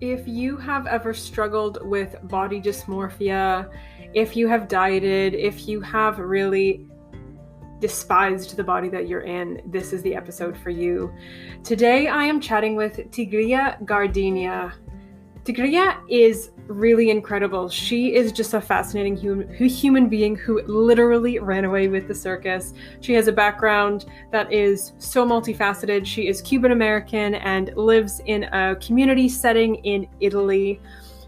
If you have ever struggled with body dysmorphia, if you have dieted, if you have really despised the body that you're in, this is the episode for you. Today I am chatting with Tigrilla Gardenia. Tigrilla is really incredible. She is just a fascinating human being who literally ran away with the circus. She has a background that is so multifaceted. She is Cuban American and lives in a community setting in Italy.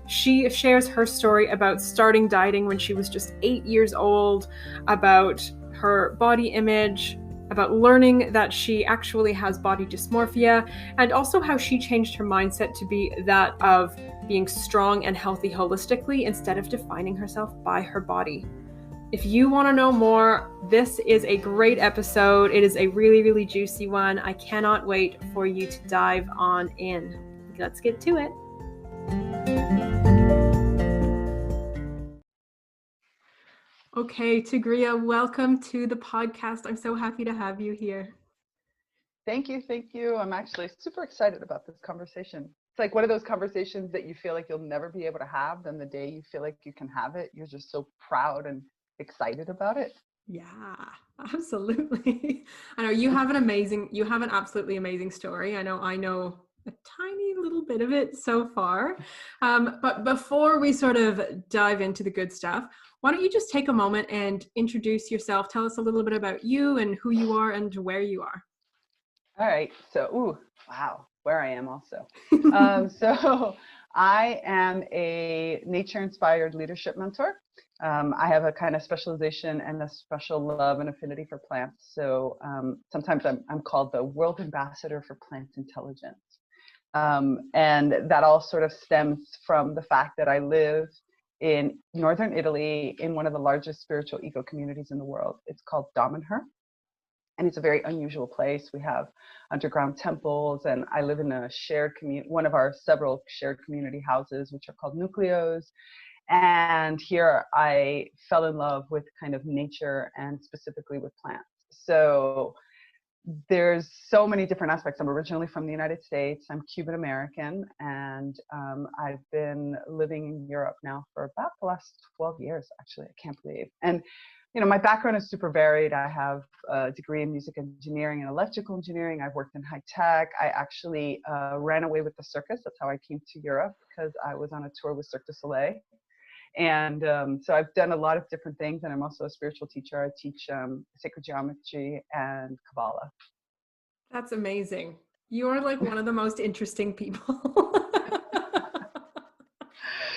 She shares her story about starting dieting when she was just 8 years old, about her body image, about learning that she actually has body dysmorphia, and also how she changed her mindset to be that of being strong and healthy holistically instead of defining herself by her body. If you want to know more, this is a great episode. It is a really, really juicy one. I cannot wait for you to dive on in. Let's get to it. Okay, Tigrilla, welcome to the podcast. I'm so happy to have you here. Thank you. I'm actually super excited about this conversation. It's like one of those conversations that you feel like you'll never be able to have. Then the day you feel like you can have it, you're just so proud and excited about it. Yeah, absolutely. I know you have an absolutely amazing story. I know a tiny little bit of it so far. But before we sort of dive into the good stuff, why don't you just take a moment and introduce yourself? Tell us a little bit about you and who you are and where you are. All right. So, where I am also. So I am a nature-inspired leadership mentor. I have a kind of specialization and a special love and affinity for plants. So sometimes I'm called the world ambassador for plant intelligence. And that all sort of stems from the fact that I live in northern Italy in one of the largest spiritual eco communities in the world. It's called Damenher. And it's a very unusual place. We have underground temples, and I live in a shared community, one of our several shared community houses, which are called nucleos. And here I fell in love with kind of nature and specifically with plants. So there's so many different aspects. I'm originally from the United States. I'm Cuban American, and I've been living in Europe now for about the last 12 years, actually. I can't believe. And my background is super varied. I have a degree in music engineering and electrical engineering. I've worked in high tech. I actually ran away with the circus. That's how I came to Europe, because I was on a tour with Cirque du Soleil. And so I've done a lot of different things. And I'm also a spiritual teacher. I teach sacred geometry and Kabbalah. That's amazing. You are like one of the most interesting people.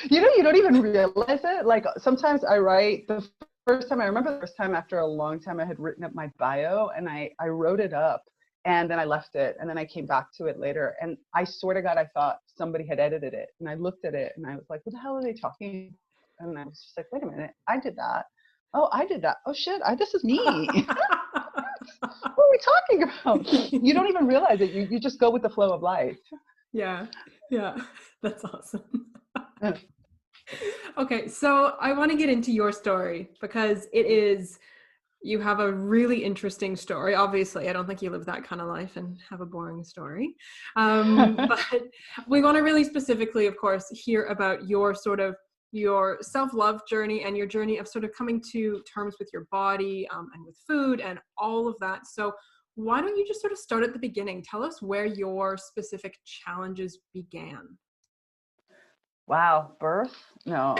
You don't even realize it. Like sometimes I write the I remember the first time after a long time I had written up my bio, and I wrote it up and then I left it, and then I came back to it later, and I swear to God, I thought somebody had edited it, and I looked at it and I was like, what the hell are they talking about? And I was just like, wait a minute, I did that. Oh, I did that. Oh shit, this is me. What are we talking about? You don't even realize it. You just go with the flow of life. Yeah. That's awesome. Okay, so I want to get into your story because you have a really interesting story. Obviously, I don't think you live that kind of life and have a boring story. But we want to really specifically, of course, hear about your self-love journey and your journey of sort of coming to terms with your body and with food and all of that. So why don't you just sort of start at the beginning? Tell us where your specific challenges began. Wow, birth? No,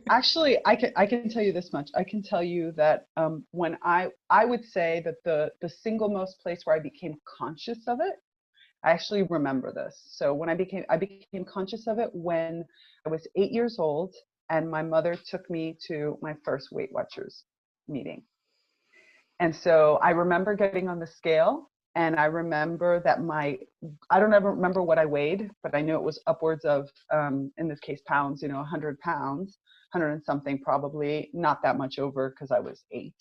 actually, I can tell you this much. I can tell you that when I would say that the single most place where I became conscious of it, I actually remember this. So when I became conscious of it when I was 8 years old, and my mother took me to my first Weight Watchers meeting. And so I remember getting on the scale, and I remember that I don't ever remember what I weighed, but I knew it was upwards of, in this case, pounds, 100 pounds, 100 and something, probably not that much over because I was 8.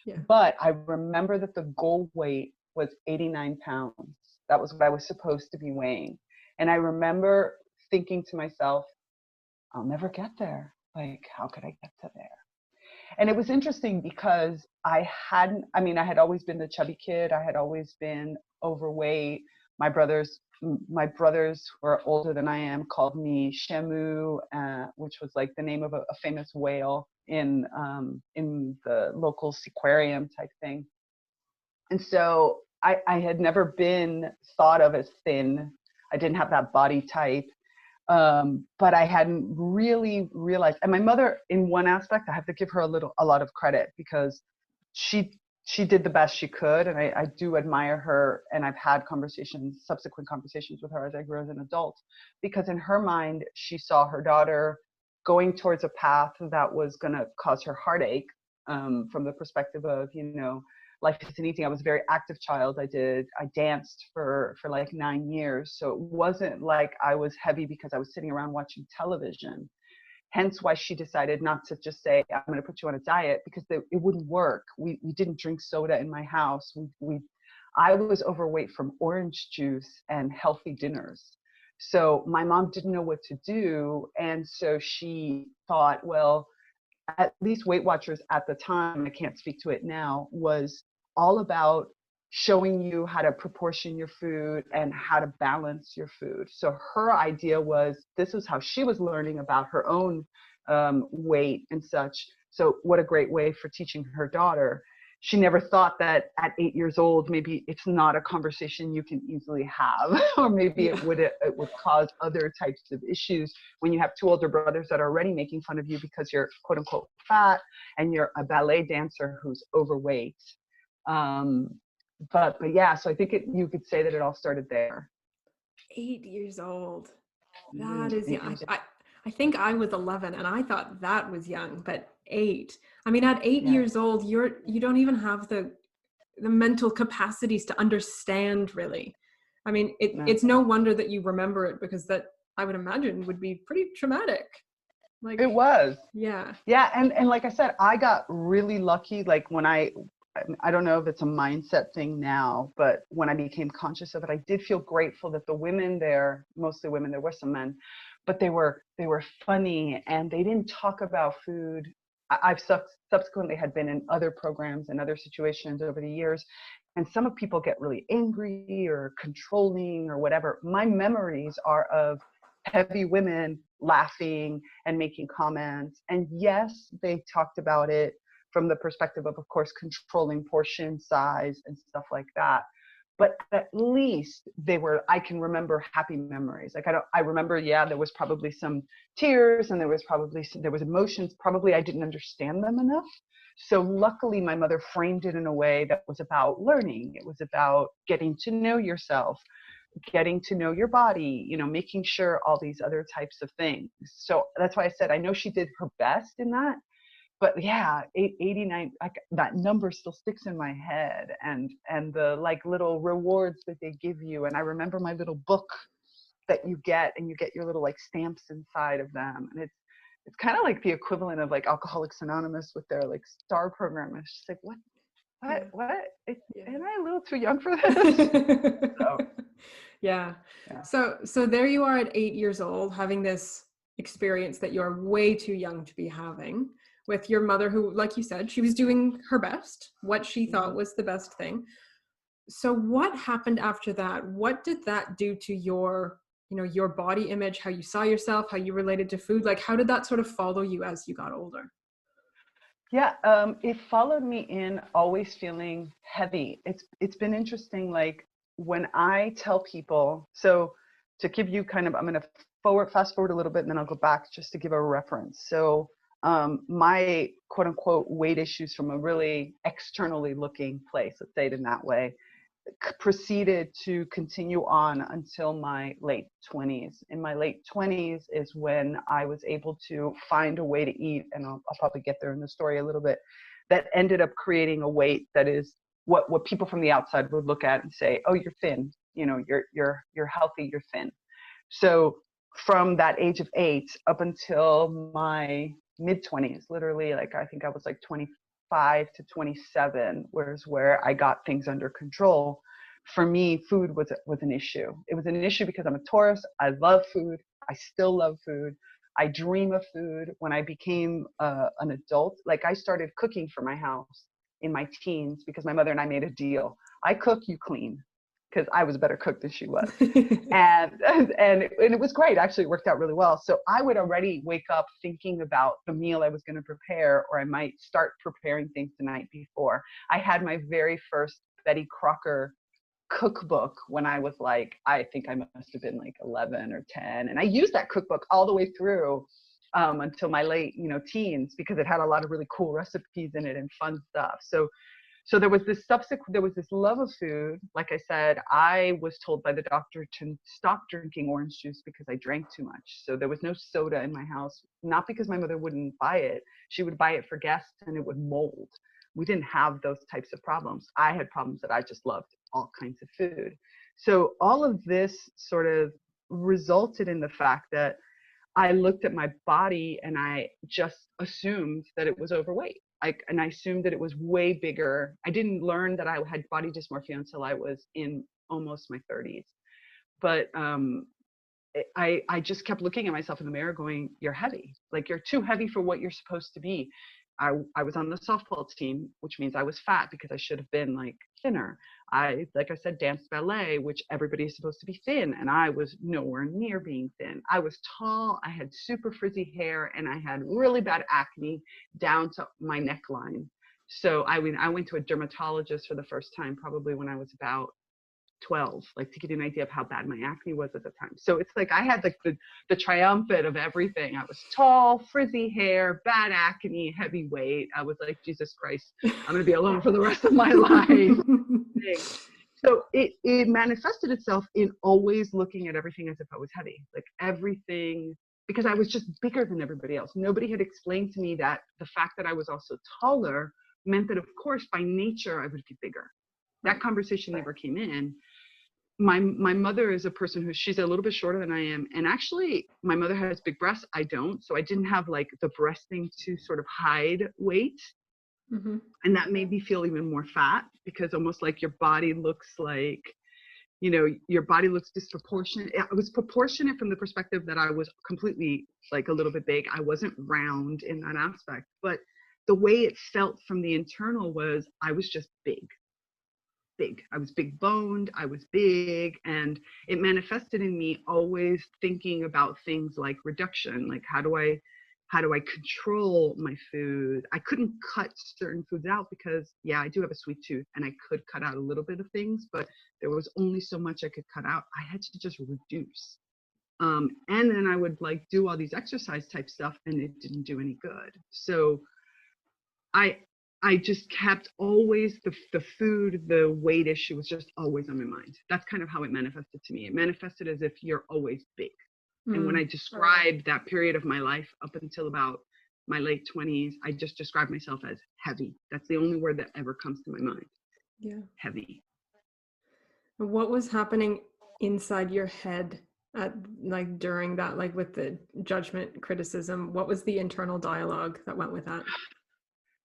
Yeah. But I remember that the goal weight was 89 pounds. That was what I was supposed to be weighing. And I remember thinking to myself, I'll never get there. Like, how could I get to there? And it was interesting because I had always been the chubby kid. I had always been overweight, my brothers who are older than I am called me Shamu, which was like the name of a famous whale in the local aquarium type thing. And so I had never been thought of as thin. I didn't have that body type. But I hadn't really realized, and my mother, in one aspect, I have to give her a lot of credit, because she did the best she could. And I do admire her. And I've had subsequent conversations with her as I grew as an adult, because in her mind, she saw her daughter going towards a path that was going to cause her heartache, from the perspective of, life isn't easy. I was a very active child. I danced for like 9 years. So it wasn't like I was heavy because I was sitting around watching television. Hence why she decided not to just say, I'm going to put you on a diet, because it wouldn't work. We didn't drink soda in my house. I was overweight from orange juice and healthy dinners. So my mom didn't know what to do. And so she thought, well, at least Weight Watchers at the time, I can't speak to it now, was all about showing you how to proportion your food and how to balance your food. So her idea was, this was how she was learning about her own weight and such. So what a great way for teaching her daughter. She never thought that at 8 years old, maybe it's not a conversation you can easily have, or maybe it would cause other types of issues when you have two older brothers that are already making fun of you because you're quote unquote fat and you're a ballet dancer who's overweight. But yeah, so I think you could say that it all started there. 8 years old. That is young. I think I was 11 and I thought that was young, but 8. I mean, at 8 years old, you don't even have the mental capacities to understand, really. I mean, it's no wonder that you remember it, because that, I would imagine, would be pretty traumatic. Like, it was. Yeah. Yeah. And like I said, I got really lucky. Like when I don't know if it's a mindset thing now, but when I became conscious of it, I did feel grateful that the women there, mostly women, there were some men, but they were funny and they didn't talk about food. I've subsequently had been in other programs and other situations over the years, and some of people get really angry or controlling or whatever. My memories are of heavy women laughing and making comments. And yes, they talked about it from the perspective of course, controlling portion size and stuff like that. But at least I can remember happy memories. Like I remember, there was probably some tears and there was emotions. Probably I didn't understand them enough. So luckily my mother framed it in a way that was about learning. It was about getting to know yourself, getting to know your body, making sure all these other types of things. So that's why I said, I know she did her best in that. But yeah, 89, that number still sticks in my head, and the like little rewards that they give you. And I remember my little book that you get, and you get your little like stamps inside of them. And it's kind of like the equivalent of like Alcoholics Anonymous with their like star program. It's just like, what? Am I a little too young for this? Yeah. So there you are at 8 years old, having this experience that you're way too young to be having, with your mother who, like you said, she was doing her best, what she thought was the best thing. So what happened after that? What did that do to your body image, how you saw yourself, how you related to food? Like, how did that sort of follow you as you got older? Yeah, it followed me in always feeling heavy. It's been interesting. Like when I tell people, so to give you kind of, I'm going to fast forward a little bit and then I'll go back just to give a reference. So my quote unquote weight issues from a really externally looking place, let's say it in that way, proceeded to continue on until my late 20s. In my late 20s is when I was able to find a way to eat, and I'll probably get there in the story a little bit, that ended up creating a weight that is what people from the outside would look at and say, oh, you're thin, you're healthy, you're thin. So from that age of 8 up until my mid-20s, literally, like I think I was like 25 to 27, where I got things under control. For me, food was an issue. It was an issue because I'm a Taurus. I love food. I still love food. I dream of food. When I became an adult, like I started cooking for my house in my teens because my mother and I made a deal. I cook, you clean. because I was a better cook than she was. And it was great. Actually, it worked out really well. So I would already wake up thinking about the meal I was going to prepare, or I might start preparing things the night before. I had my very first Betty Crocker cookbook when I was like, I think I must have been like 11 or 10. And I used that cookbook all the way through until my late, teens, because it had a lot of really cool recipes in it and fun stuff. So there was this love of food. Like I said, I was told by the doctor to stop drinking orange juice because I drank too much. So there was no soda in my house, not because my mother wouldn't buy it. She would buy it for guests and it would mold. We didn't have those types of problems. I had problems that I just loved all kinds of food. So all of this sort of resulted in the fact that I looked at my body and I just assumed that it was overweight. And I assumed that it was way bigger. I didn't learn that I had body dysmorphia until I was in almost my 30s. But I just kept looking at myself in the mirror going, you're heavy. Like, you're too heavy for what you're supposed to be. I was on the softball team, which means I was fat because I should have been like thinner. Like I said, danced ballet, which everybody is supposed to be thin. And I was nowhere near being thin. I was tall. I had super frizzy hair and I had really bad acne down to my neckline. So I went to a dermatologist for the first time, probably when I was about 12, like, to give you an idea of how bad my acne was at the time. So it's like I had like the triumvirate of everything. I was tall, frizzy hair, bad acne, heavy weight. I was like, Jesus Christ, I'm going to be alone for the rest of my life. So it manifested itself in always looking at everything as if I was heavy, like everything, because I was just bigger than everybody else. Nobody had explained to me that the fact that I was also taller meant that, of course, by nature, I would be bigger. That conversation never came in. My mother is a person who, she's a little bit shorter than I am. And actually, my mother has big breasts. I don't. So I didn't have like the breasting to sort of hide weight. Mm-hmm. And that made me feel even more fat, because almost like your body looks like, your body looks disproportionate. It was proportionate from the perspective that I was completely like a little bit big. I wasn't round in that aspect. But the way it felt from the internal was I was just big. I was big boned, I was big, and it manifested in me always thinking about things like reduction, like how do I control my food? I couldn't cut certain foods out because, yeah, I do have a sweet tooth and I could cut out a little bit of things, but there was only so much I could cut out. I had to just reduce. And then I would like do all these exercise type stuff and it didn't do any good. So I just kept always the food, the weight issue was just always on my mind. That's kind of how it manifested to me. It manifested as if you're always big. And when I described that period of my life up until about my late 20s, I just described myself as heavy. That's the only word that ever comes to my mind. Yeah. Heavy. What was happening inside your head during that, like with the judgment, criticism? What was the internal dialogue that went with that?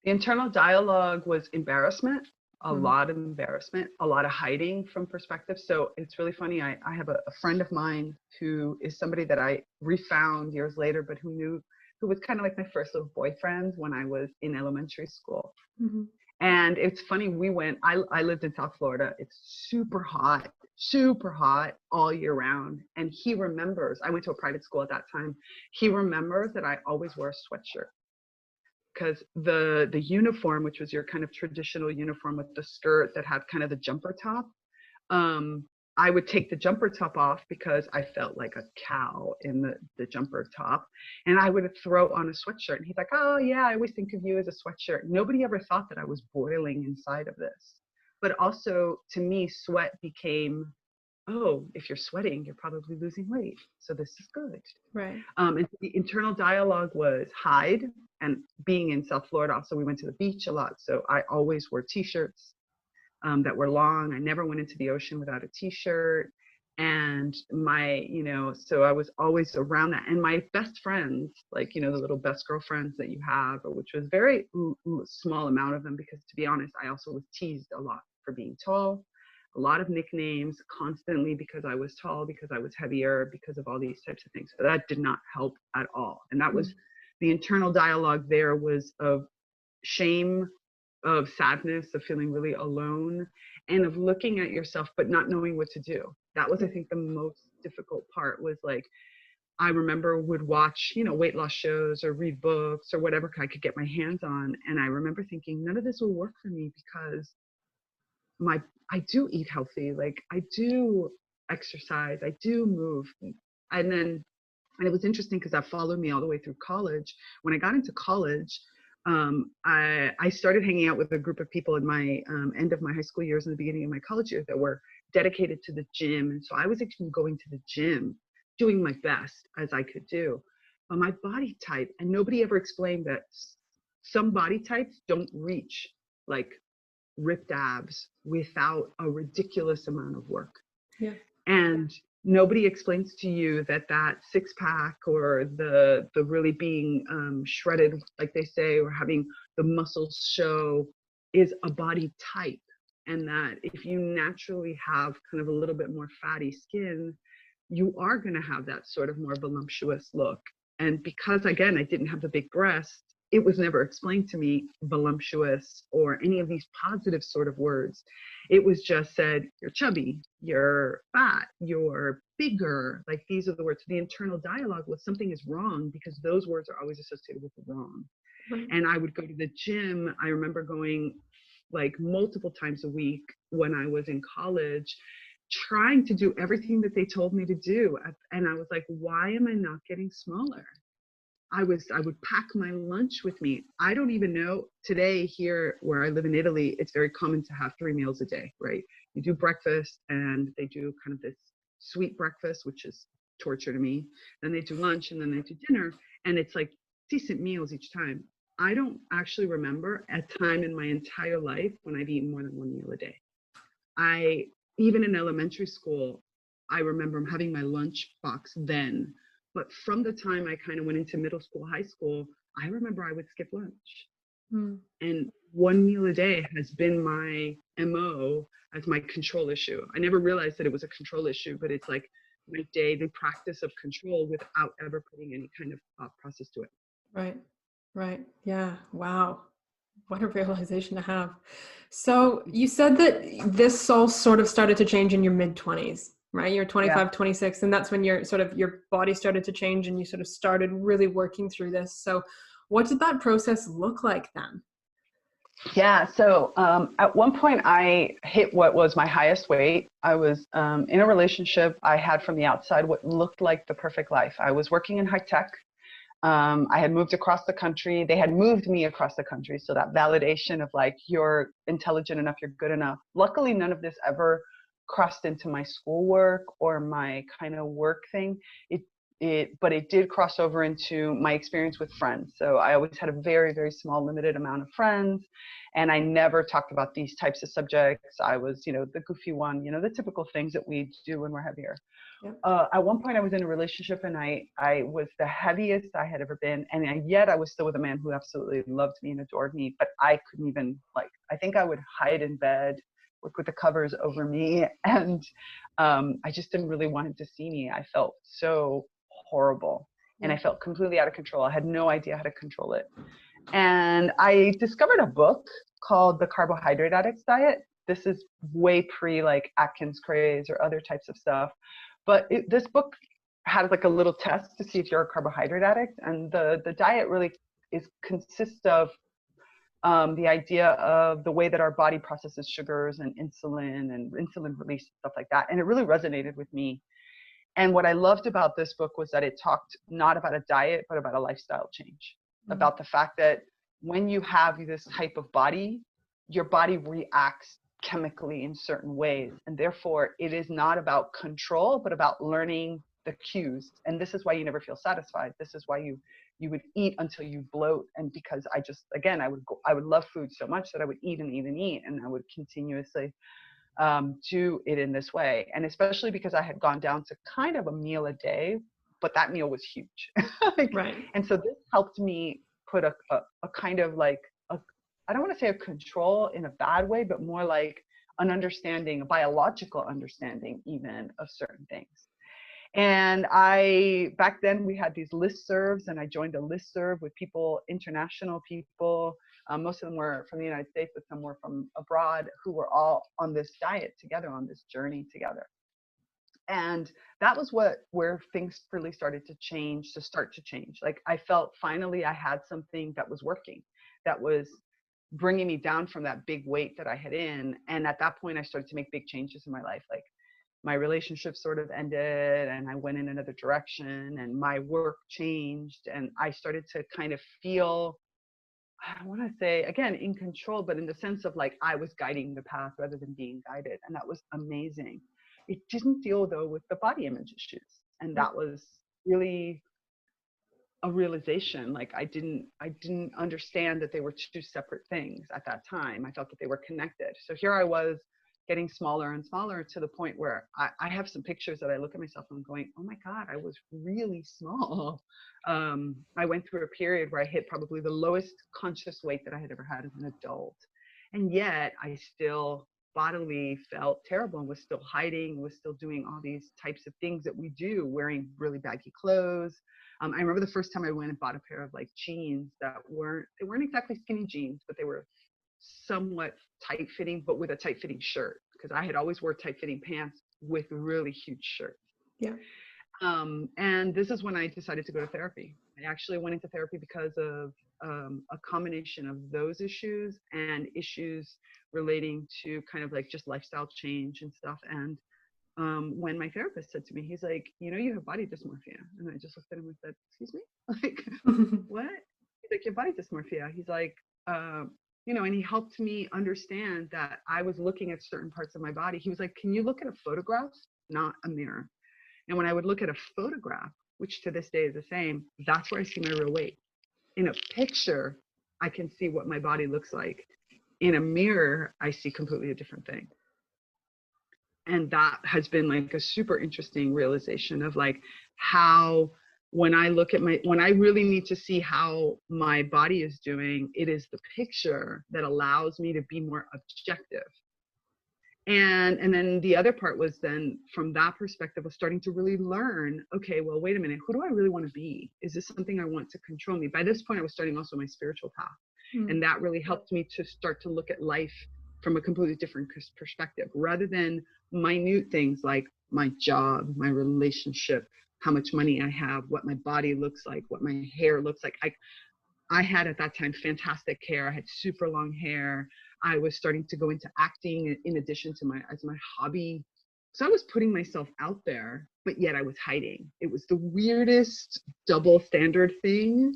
The internal dialogue was embarrassment, a lot of embarrassment, a lot of hiding from perspective. So it's really funny. I have a friend of mine who is somebody that I refound years later, but who was kind of like my first little boyfriend when I was in elementary school. Mm-hmm. And it's funny, I lived in South Florida. It's super hot all year round. And he remembers, I went to a private school at that time. He remembers that I always wore a sweatshirt. Because the uniform, which was your kind of traditional uniform with the skirt that had kind of the jumper top, I would take the jumper top off because I felt like a cow in the jumper top, and I would throw on a sweatshirt. And he's like, oh yeah, I always think of you as a sweatshirt. Nobody ever thought that I was boiling inside of this. But also, to me, sweat became, oh, if you're sweating, you're probably losing weight. So this is good. Right. And the internal dialogue was hide. And being in South Florida, also, we went to the beach a lot. So I always wore t-shirts that were long. I never went into the ocean without a t-shirt. And so I was always around that. And my best friends, like, the little best girlfriends that you have, which was very small amount of them, because to be honest, I also was teased a lot for being tall. A lot of nicknames constantly because I was tall, because I was heavier, because of all these types of things. So that did not help at all. And that was the internal dialogue there was of shame, of sadness, of feeling really alone, and of looking at yourself but not knowing what to do. That was, I think, the most difficult part. Was like, I remember would watch, weight loss shows or read books or whatever I could get my hands on. And I remember thinking, none of this will work for me because I do eat healthy. Like, I do exercise, I do move. And it was interesting because that followed me all the way through college. When I got into college, I started hanging out with a group of people in my end of my high school years and the beginning of my college years that were dedicated to the gym. And so I was actually going to the gym, doing my best as I could do. But my body type, and nobody ever explained that some body types don't reach like ripped abs without a ridiculous amount of work. Yeah. And nobody explains to you that six pack or the really being shredded, like they say, or having the muscles show is a body type. And that if you naturally have kind of a little bit more fatty skin, you are going to have that sort of more voluptuous look. And because, again, I didn't have the big breasts, it was never explained to me voluptuous or any of these positive sort of words. It was just said, you're chubby, you're fat, you're bigger. Like, these are the words. The internal dialogue was something is wrong, because those words are always associated with the wrong. Right. And I would go to the gym. I remember going like multiple times a week when I was in college, trying to do everything that they told me to do. And I was like, why am I not getting smaller? I would pack my lunch with me. I don't even know today here where I live in Italy, it's very common to have 3 meals a day, right? You do breakfast, and they do kind of this sweet breakfast, which is torture to me. Then they do lunch, and then they do dinner. And it's like decent meals each time. I don't actually remember a time in my entire life when I've eaten more than 1 meal a day. Even in elementary school, I remember having my lunch box then. But from the time I kind of went into middle school, high school, I remember I would skip lunch. And 1 meal a day has been my MO as my control issue. I never realized that it was a control issue, but it's like my daily practice of control without ever putting any kind of thought process to it. Right. Right. Yeah. Wow. What a realization to have. So you said that this all sort of started to change in your mid-20s, right? You're 25, 26, and that's when your body started to change and you sort of started really working through this. So what did that process look like then? Yeah. So at one point I hit what was my highest weight. I was in a relationship. I had from the outside what looked like the perfect life. I was working in high tech. I had moved across the country. They had moved me across the country. So that validation of like, you're intelligent enough, you're good enough. Luckily, none of this ever crossed into my schoolwork or my kind of work thing. But it did cross over into my experience with friends. So I always had a very, very small, limited amount of friends. And I never talked about these types of subjects. I was, the goofy one, the typical things that we do when we're heavier. Yep. At one point I was in a relationship and I was the heaviest I had ever been. And yet I was still with a man who absolutely loved me and adored me, but I couldn't even I think I would hide in bed, work with the covers over me. And I just didn't really want him to see me. I felt so horrible and I felt completely out of control. I had no idea how to control it. And I discovered a book called The Carbohydrate Addict's Diet. This is way pre Atkins craze or other types of stuff. But this book had a little test to see if you're a carbohydrate addict. And the diet really consists of the idea of the way that our body processes sugars and insulin release, stuff like that. And it really resonated with me. And what I loved about this book was that it talked not about a diet, but about a lifestyle change, about the fact that when you have this type of body, your body reacts chemically in certain ways. And therefore, it is not about control, but about learning the cues. And this is why you never feel satisfied. This is why you would eat until you bloat. And because I would love food so much that I would eat and eat and eat. And I would continuously do it in this way. And especially because I had gone down to kind of a meal a day, but that meal was huge. Right. And so this helped me put a kind of I don't want to say a control in a bad way, but more like an understanding, a biological understanding even of certain things. And back then we had these listservs, and I joined a listserv with people, international people, Most of them were from the United States, but some were from abroad, who were all on this diet together, on this journey together. And that was where things really started to change, Like I felt finally I had something that was working, that was bringing me down from that big weight that I had in. And at that point, I started to make big changes in my life. Like my relationship sort of ended and I went in another direction and my work changed. And I started to kind of feel, I want to say, again, in control, but in the sense of like I was guiding the path rather than being guided. And that was amazing. It didn't deal though with the body image issues. And that was really a realization. Like I didn't understand that they were two separate things at that time. I felt that they were connected. So here I was getting smaller and smaller to the point where I have some pictures that I look at myself and I'm going, oh my God, I was really small. I went through a period where I hit probably the lowest conscious weight that I had ever had as an adult. And yet I still bodily felt terrible and was still hiding, was still doing all these types of things that we do, wearing really baggy clothes. I remember the first time I went and bought a pair of like jeans that weren't exactly skinny jeans, but they were somewhat tight fitting, but with a tight fitting shirt, because I had always wore tight fitting pants with really huge shirts. Yeah. And this is when I decided to go to therapy. I actually went into therapy because of a combination of those issues and issues relating to kind of like just lifestyle change and stuff. And when my therapist said to me, he's like, you know, you have body dysmorphia. And I just looked at him and said, excuse me? Like, what? He's like, your body dysmorphia. He's like, you know, and he helped me understand that I was looking at certain parts of my body. He was like, can you look at a photograph, not a mirror? And when I would look at a photograph, which to this day is the same, that's where I see my real weight. In a picture, I can see what my body looks like. In a mirror, I see completely a different thing. And that has been like a super interesting realization of like how when I look at when I really need to see how my body is doing, it is the picture that allows me to be more objective. And then the other part was then from that perspective of starting to really learn, okay, well, wait a minute, who do I really want to be? Is this something I want to control me? By this point, I was starting also my spiritual path. And that really helped me to start to look at life from a completely different perspective, rather than minute things like my job, my relationship, how much money I have, what my body looks like, what my hair looks like. I had at that time fantastic hair. I had super long hair. I was starting to go into acting in addition to my hobby. So I was putting myself out there, but yet I was hiding. It was the weirdest double standard thing.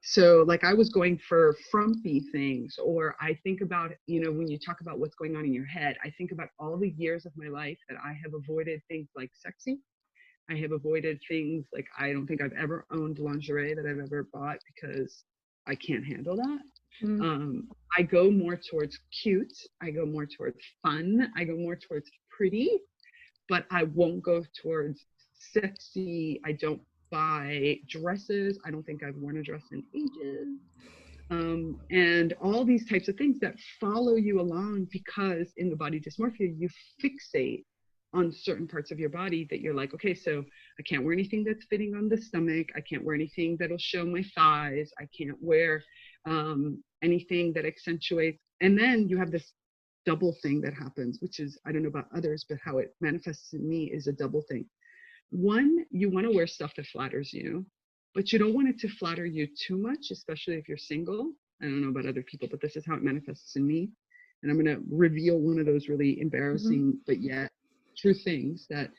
So like I was going for frumpy things, or I think about, you know, when you talk about what's going on in your head, I think about all the years of my life that I have avoided things like sexy. I have avoided things like, I don't think I've ever owned lingerie that I've ever bought because I can't handle that. I go more towards cute. I go more towards fun. I go more towards pretty, but I won't go towards sexy. I don't buy dresses. I don't think I've worn a dress in ages. And all these types of things that follow you along, because in the body dysmorphia, you fixate on certain parts of your body that you're like, okay, so I can't wear anything that's fitting on the stomach. I can't wear anything that'll show my thighs. I can't wear anything that accentuates. And then you have this double thing that happens, which is, I don't know about others, but how it manifests in me is a double thing. One, you want to wear stuff that flatters you, but you don't want it to flatter you too much, especially if you're single. I don't know about other people, but this is how it manifests in me. And I'm going to reveal one of those really embarrassing, but yet true things, that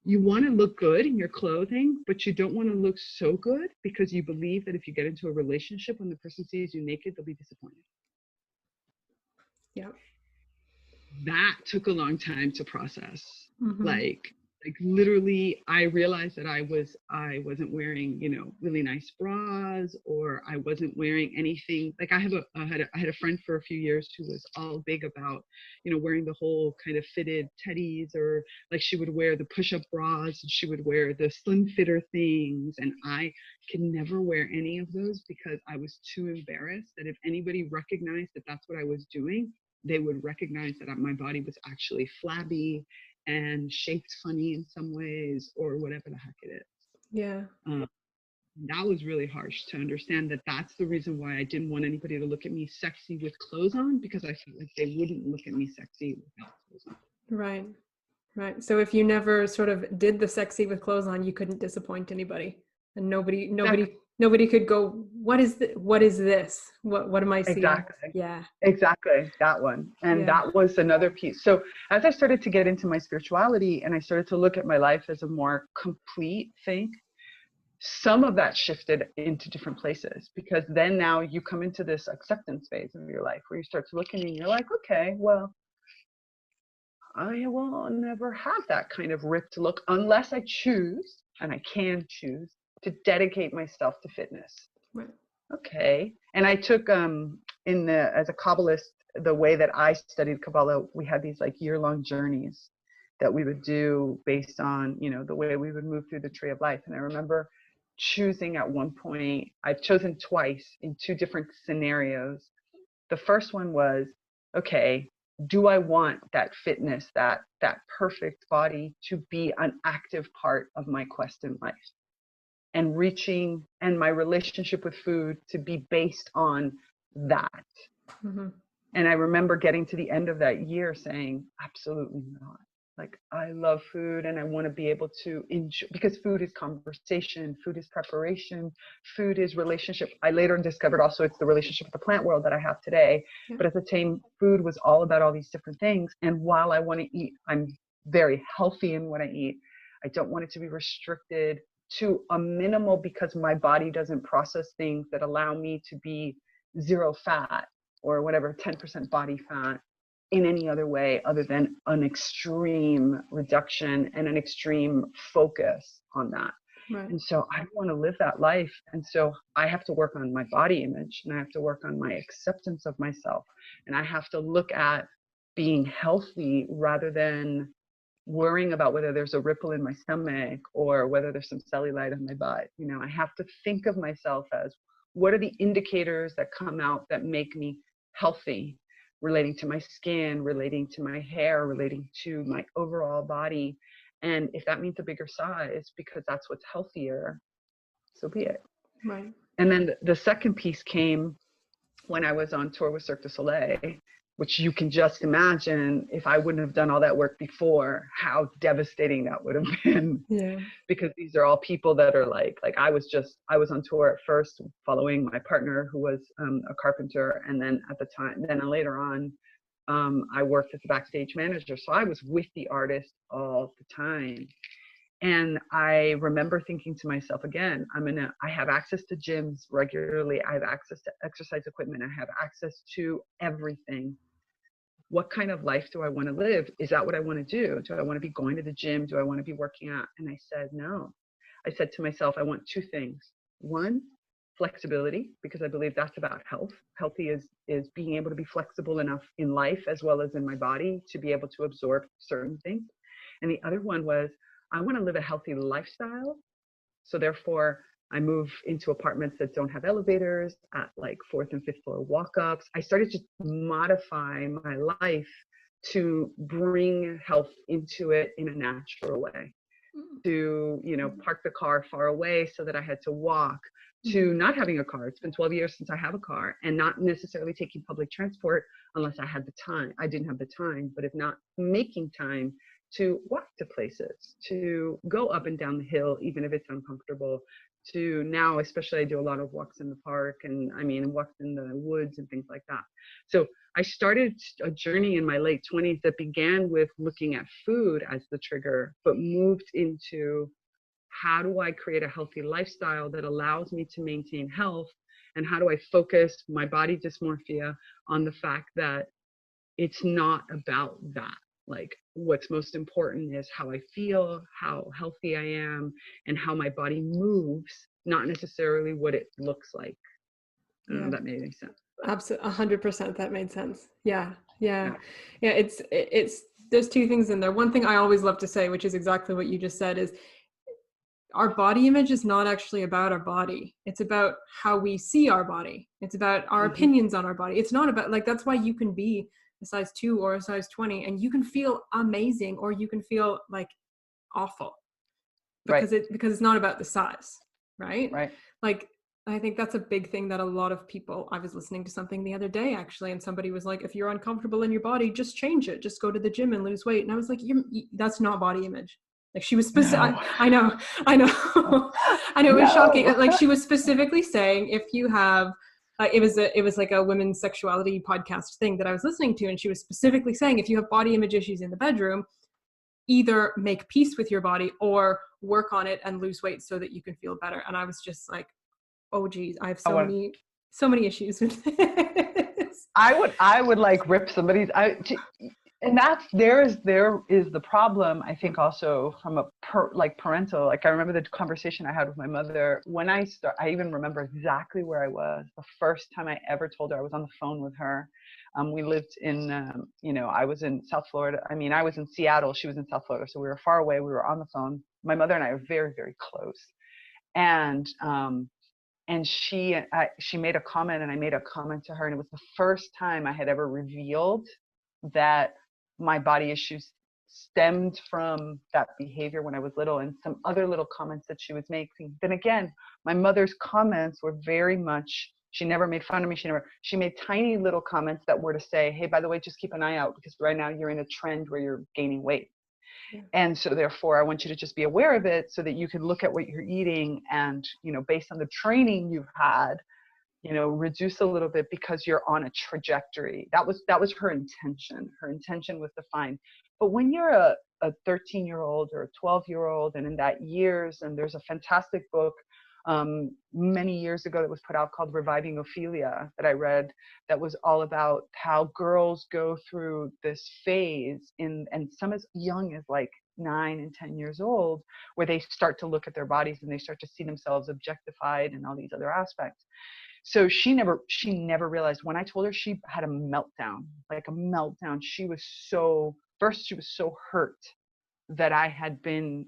you want to look good in your clothing, but you don't want to look so good because you believe that if you get into a relationship, when the person sees you naked, they'll be disappointed. Yeah. That took a long time to process. Like literally, I realized that I wasn't wearing, you know, really nice bras, or I wasn't wearing anything. Like I had a friend for a few years who was all big about, you know, wearing the whole kind of fitted teddies, or like she would wear the push-up bras and she would wear the slim fitter things. And I could never wear any of those because I was too embarrassed that if anybody recognized that that's what I was doing, they would recognize that my body was actually flabby and shaped funny in some ways, or whatever the heck it is. Yeah. That was really harsh to understand that that's the reason why I didn't want anybody to look at me sexy with clothes on, because I felt like they wouldn't look at me sexy without clothes on. Right. Right. So if you never sort of did the sexy with clothes on, you couldn't disappoint anybody, and nobody could go, what is this? What am I seeing? Exactly. Yeah. Exactly. That one. And that was another piece. So as I started to get into my spirituality and I started to look at my life as a more complete thing, some of that shifted into different places, because then now you come into this acceptance phase of your life where you start to look and you're like, okay, well, I will never have that kind of ripped look unless I choose, and I can choose, to dedicate myself to fitness. Right. Okay. And I took as a Kabbalist, the way that I studied Kabbalah, we had these like year-long journeys that we would do based on, the way we would move through the tree of life. And I remember choosing at one point, I've chosen twice in two different scenarios. The first one was, okay, do I want that fitness, that perfect body to be an active part of my quest in life? And reaching, and my relationship with food to be based on that. Mm-hmm. And I remember getting to the end of that year saying, absolutely not. Like, I love food and I want to be able to enjoy, because food is conversation, food is preparation, food is relationship. I later discovered also it's the relationship with the plant world that I have today. Yeah. But at the time, food was all about all these different things. And while I want to eat, I'm very healthy in what I eat. I don't want it to be restricted to a minimal, because my body doesn't process things that allow me to be 0 fat or whatever, 10% body fat in any other way other than an extreme reduction and an extreme focus on that. Right. And so I want to live that life. And so I have to work on my body image, and I have to work on my acceptance of myself. And I have to look at being healthy rather than worrying about whether there's a ripple in my stomach or whether there's some cellulite on my butt. I have to think of myself as, what are the indicators that come out that make me healthy, relating to my skin, relating to my hair, relating to my overall body. And if that means a bigger size because that's what's healthier, so be it. Right. And then the second piece came when I was on tour with Cirque du Soleil, which you can just imagine, if I wouldn't have done all that work before, how devastating that would have been. Yeah. Because these are all people that are like I was on tour at first following my partner, who was a carpenter. And then later on, I worked as a backstage manager. So I was with the artist all the time. And I remember thinking to myself, again, I have access to gyms regularly. I have access to exercise equipment. I have access to everything. What kind of life do I want to live? Is that what I want to do? Do I want to be going to the gym? Do I want to be working out? And I said, no. I said to myself, I want two things. One, flexibility, because I believe that's about health. Healthy is being able to be flexible enough in life as well as in my body to be able to absorb certain things. And the other one was, I want to live a healthy lifestyle. So therefore, I move into apartments that don't have elevators, at like 4th and 5th floor walk-ups. I started to modify my life to bring health into it in a natural way. To, park the car far away so that I had to walk, to not having a car. It's been 12 years since I have a car, and not necessarily taking public transport unless I had the time. I didn't have the time, but if not, making time to walk to places, to go up and down the hill, even if it's uncomfortable, to now, especially I do a lot of walks in the park and walks in the woods and things like that. So I started a journey in my late 20s that began with looking at food as the trigger, but moved into, how do I create a healthy lifestyle that allows me to maintain health? And how do I focus my body dysmorphia on the fact that it's not about that? Like, what's most important is how I feel, how healthy I am, and how my body moves, not necessarily what it looks like. I don't know if that made any sense. Absolutely, 100%. That made sense. Yeah. It's there's two things in there. One thing I always love to say, which is exactly what you just said, is our body image is not actually about our body. It's about how we see our body. It's about our opinions on our body. It's not about, that's why you can be a size 2 or a size 20 and you can feel amazing, or you can feel like awful, because it's not about the size, right? Right. Like, I think that's a big thing that a lot of people, I was listening to something the other day actually, and somebody was like, if you're uncomfortable in your body, just change it. Just go to the gym and lose weight. And I was like, that's not body image. Like she was specific. No. I know. I know. It was shocking. No. Like she was specifically saying, if you have, it was like a women's sexuality podcast thing that I was listening to. And she was specifically saying, if you have body image issues in the bedroom, either make peace with your body or work on it and lose weight so that you can feel better. And I was just like, oh geez, I have so many issues with this. I would like rip somebody's, and there is the problem, I think, also from a parental, like I remember the conversation I had with my mother when I even remember exactly where I was the first time I ever told her. I was on the phone with her. We lived in, I was in South Florida. I mean, I was in Seattle. She was in South Florida. So we were far away. We were on the phone. My mother and I are very, very close. And she made a comment and I made a comment to her. And it was the first time I had ever revealed that my body issues stemmed from that behavior when I was little, and some other little comments that she was making. Then again, my mother's comments were very much, she never made fun of me. She made tiny little comments that were to say, hey, by the way, just keep an eye out because right now you're in a trend where you're gaining weight. Yeah. And so therefore I want you to just be aware of it so that you can look at what you're eating and, based on the training you've had, reduce a little bit because you're on a trajectory. That was her intention. Her intention was to find. But when you're a 13-year-old or a 12-year-old and in that years, and there's a fantastic book many years ago that was put out called Reviving Ophelia that I read, that was all about how girls go through this phase and some as young as like 9 and 10 years old, where they start to look at their bodies and they start to see themselves objectified and all these other aspects. So she never realized. When I told her, she had a meltdown, like a meltdown. She was so hurt that I had been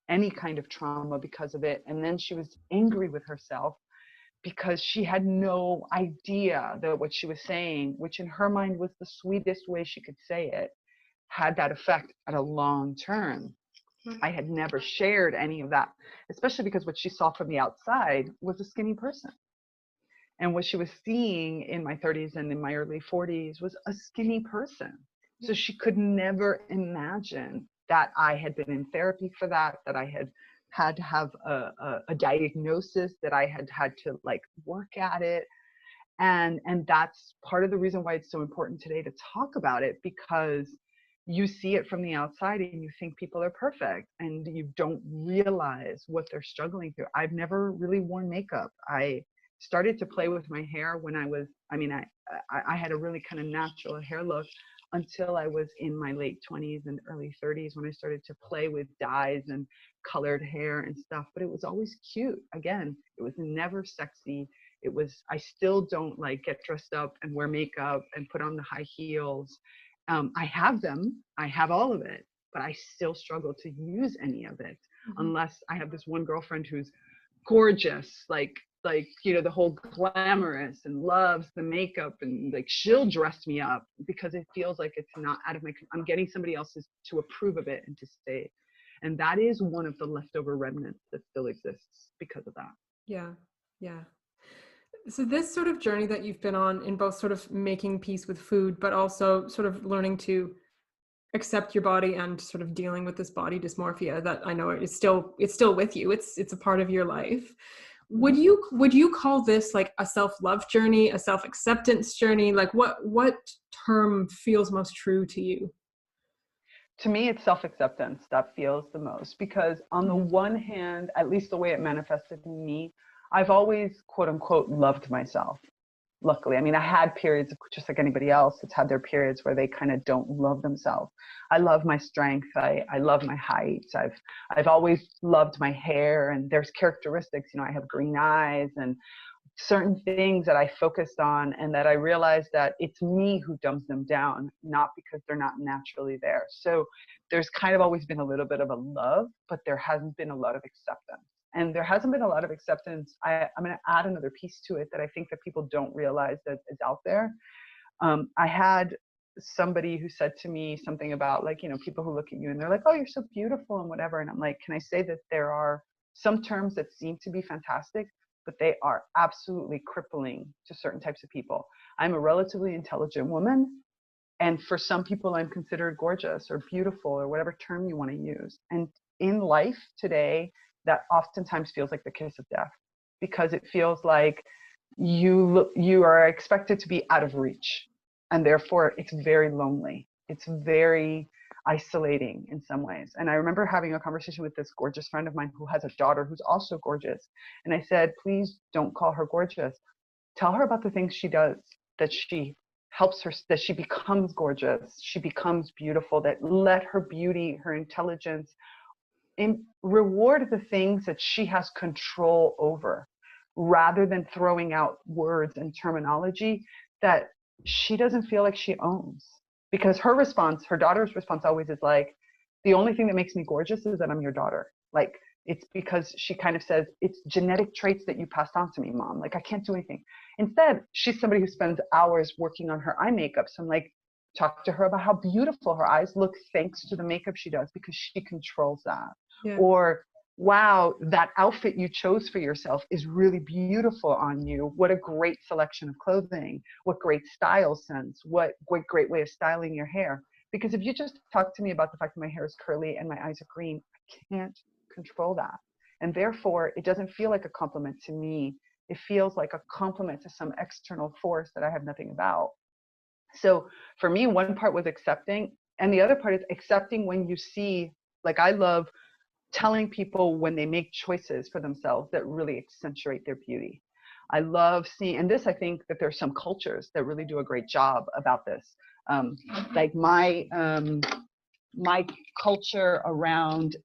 any kind of trauma because of it. And then she was angry with herself because she had no idea that what she was saying, which in her mind was the sweetest way she could say it, had that effect at a long term. I had never shared any of that, especially because what she saw from the outside was a skinny person. And what she was seeing in my 30s and in my early 40s was a skinny person. So she could never imagine that I had been in therapy for that I had to have a diagnosis, that I had to like work at it. And that's part of the reason why it's so important today to talk about it, because you see it from the outside and you think people are perfect and you don't realize what they're struggling through. I've never really worn makeup. I started to play with my hair when I had a really kind of natural hair look until I was in my late 20s and early 30s, when I started to play with dyes and colored hair and stuff. But it was always cute. Again, it was never sexy. I still don't like get dressed up and wear makeup and put on the high heels. I have them. I have all of it, but I still struggle to use any of it unless I have this one girlfriend who's gorgeous, like the whole glamorous and loves the makeup, and like she'll dress me up because it feels like it's not out of I'm getting somebody else's to approve of it and to stay. And that is one of the leftover remnants that still exists because of that. Yeah. So this sort of journey that you've been on in both sort of making peace with food, but also sort of learning to accept your body and sort of dealing with this body dysmorphia that I know it's still with you. It's a part of your life. Would you call this like a self-love journey, a self-acceptance journey? Like what term feels most true to you? To me, it's self-acceptance that feels the most, because on the one hand, at least the way it manifested in me, I've always, quote unquote, loved myself. Luckily, I mean, I had periods just like anybody else that's had their periods where they kind of don't love themselves. I love my strength. I love my height. I've always loved my hair, and there's characteristics, I have green eyes and certain things that I focused on, and that I realized that it's me who dumbs them down, not because they're not naturally there. So there's kind of always been a little bit of a love, but there hasn't been a lot of acceptance. And there hasn't been a lot of acceptance. I'm going to add another piece to it that I think that people don't realize that is out there. I had somebody who said to me something about, like, people who look at you and they're like, oh, you're so beautiful and whatever. And I'm like, can I say that there are some terms that seem to be fantastic, but they are absolutely crippling to certain types of people. I'm a relatively intelligent woman, and for some people I'm considered gorgeous or beautiful or whatever term you want to use. And in life today, that oftentimes feels like the kiss of death, because it feels like you are expected to be out of reach, and therefore it's very lonely. It's very isolating in some ways. And I remember having a conversation with this gorgeous friend of mine who has a daughter who's also gorgeous. And I said, please don't call her gorgeous. Tell her about the things she does, that she helps her, that she becomes gorgeous, she becomes beautiful, that let her beauty, her intelligence, and reward the things that she has control over, rather than throwing out words and terminology that she doesn't feel like she owns. Because her response, her daughter's response always is like, the only thing that makes me gorgeous is that I'm your daughter. Like, it's because she kind of says, it's genetic traits that you passed on to me, Mom. Like, I can't do anything. Instead, she's somebody who spends hours working on her eye makeup. So I'm like, talk to her about how beautiful her eyes look thanks to the makeup she does, because she controls that. Yeah. Or, wow, that outfit you chose for yourself is really beautiful on you. What a great selection of clothing. What great style sense. What great way of styling your hair. Because if you just talk to me about the fact that my hair is curly and my eyes are green, I can't control that. And therefore, it doesn't feel like a compliment to me. It feels like a compliment to some external force that I have nothing about. So for me, one part was accepting. And the other part is accepting when you see, like, I love telling people when they make choices for themselves that really accentuate their beauty. I love seeing, and this, I think that there's some cultures that really do a great job about this. Like my culture around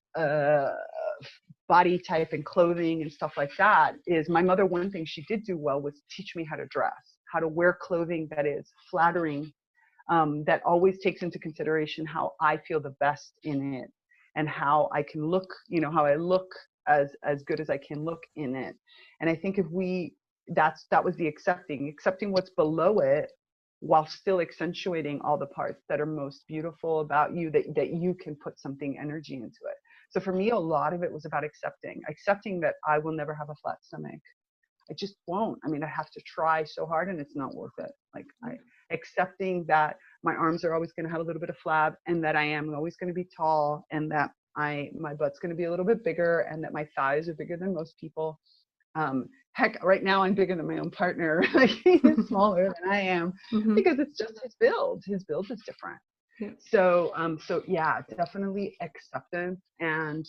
body type and clothing and stuff like that is, my mother, one thing she did do well was teach me how to dress, how to wear clothing that is flattering, that always takes into consideration how I feel the best in it, and how I can look, you know, how I look as good as I can look in it. And I think if that was the accepting what's below it, while still accentuating all the parts that are most beautiful about you, that you can put something energy into it. So for me, a lot of it was about accepting that I will never have a flat stomach. I just won't. I mean, I have to try so hard and it's not worth it. Like, accepting that my arms are always going to have a little bit of flab, and that I am always going to be tall, and that my butt's going to be a little bit bigger, and that my thighs are bigger than most people. Heck, right now I'm bigger than my own partner. Like, he's smaller than I am, because it's just his build. His build is different. Yeah. So yeah, definitely acceptance and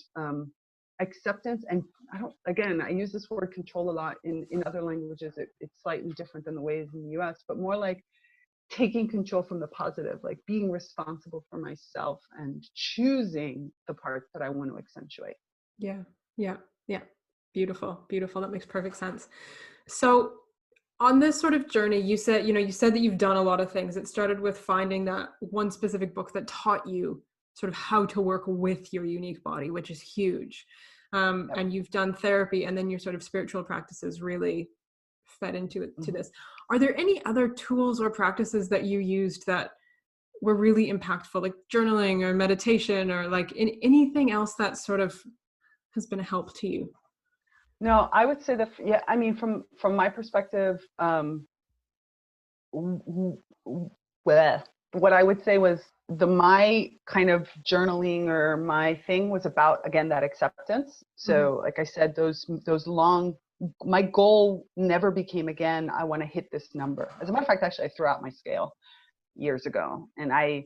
I use this word control a lot in other languages. It's slightly different than the way it is in the US, but more like taking control from the positive, like being responsible for myself and choosing the parts that I want to accentuate. Yeah. Beautiful. That makes perfect sense. So on this sort of journey, you said that you've done a lot of things. It started with finding that one specific book that taught you sort of how to work with your unique body, which is huge. Yep. And you've done therapy, and then your sort of spiritual practices really fed into it, to this. Are there any other tools or practices that you used that were really impactful, like journaling or meditation, or like anything else that sort of has been a help to you? No, I would say that, yeah, I mean, from my perspective, what I would say was my kind of journaling or my thing was about, again, that acceptance. So like I said, those long, my goal never became, again, I want to hit this number. As a matter of fact, actually, I threw out my scale years ago, and I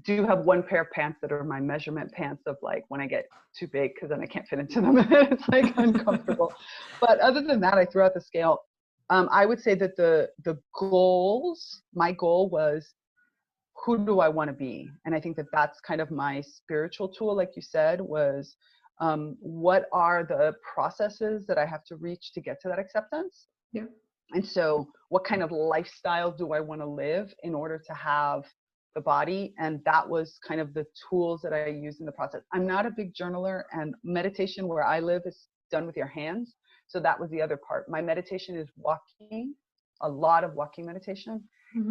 do have one pair of pants that are my measurement pants of, like, when I get too big, because then I can't fit into them. It's like uncomfortable. But other than that, I threw out the scale. I would say that my goal was, who do I want to be? And I think that that's kind of my spiritual tool, like you said, was what are the processes that I have to reach to get to that acceptance? Yeah. And so what kind of lifestyle do I want to live in order to have the body? And that was kind of the tools that I used in the process. I'm not a big journaler, and meditation where I live is done with your hands. So that was the other part. My meditation is walking, a lot of walking meditation.